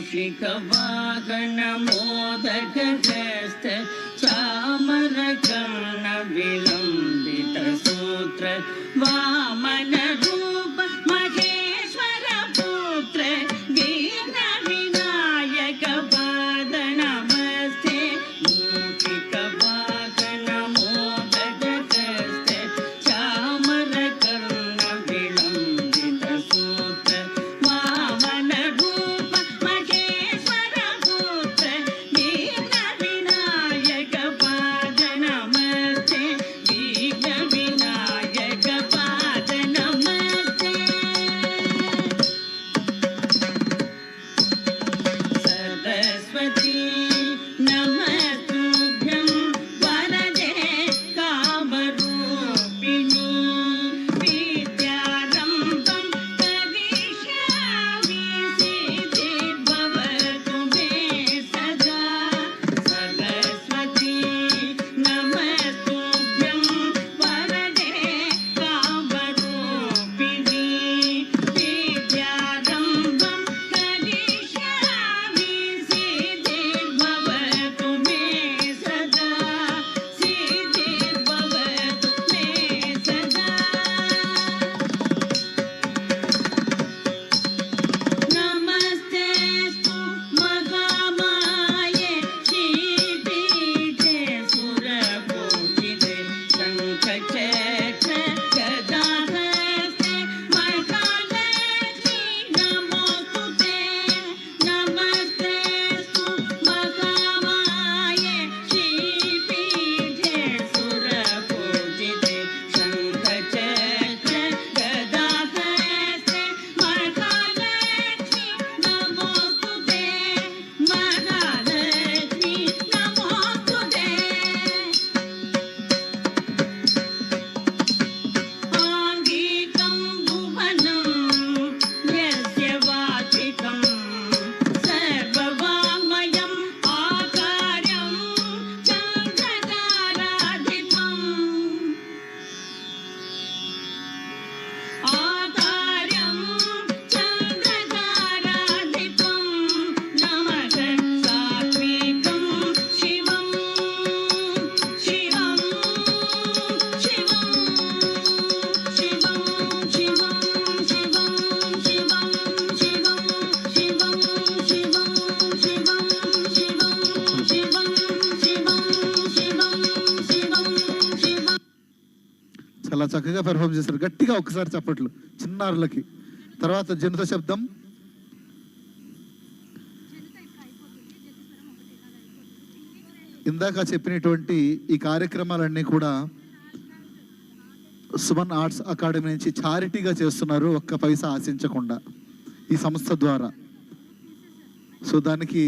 मूषिक वाहन मोदक हस्त चामर कर्ण विलंबित सूत्र वामन रूप महेश्वर पुत्र विघ्न विनायक पाद नमस्ते मूषिक वाहन मोदक हस्त चामर कर्ण विलंबित सूत्र वामन रूप महेश्वर पुत्र विघ्न विनायक पाद नमस्ते विघ्न विनायक पाद नमस्ते सरस्वती नमस्तुभ्यं वरदे कामरूपिणी विद्यारम्भं करिष्यामि सिद्धिर्भवतु मे सदा सरस्वती नमस्तुभ्यं वरदे कामरूपिणी विद्यारम्भं करिष्यामि सिद्धिर्भवतु मे सदा सिद्धिर्भवतु मे सदा नमस्तेस्तु महामाये श्रीपीठे सुरपूजिते शङ्खचक्र गदाहस्ते महालक्ष्मी नमोस्तुते नमस्तेस्तु महामाये श्रीपीठे सुरपूजिते शङ्खचक्र गदाहस्ते महालक्ष्मी नमोस्तुते महालक्ष्मी नमोस्तुते आङ्गिकं भुवनं यस्य वाचिकं सर्ववाङ्मयम् आकार्यं चन्द्रताराधिपम् आकार्यं चन्द्रताराधिपं नमः सात्विकं शिवं शिवं शिवं शिवं शिवं शिवं शिवं शिवं शिवं शिवं शिवं शिवं शिवं शिवं शिवं शिवं शिवं చాలా చక్కగా పెర్ఫామ్ చేశారు. గట్టిగా ఒకసారి చప్పట్లు చిన్నారులకి. తర్వాత జనిత శబ్దం. ఇందాక చెప్పినటువంటి ఈ కార్యక్రమాలన్నీ కూడా సుమన్ ఆర్ట్స్ అకాడమీ నుంచి చారిటీగా చేస్తున్నారు, ఒక్క పైసా ఆశించకుండా ఈ సంస్థ ద్వారా. సో దానికి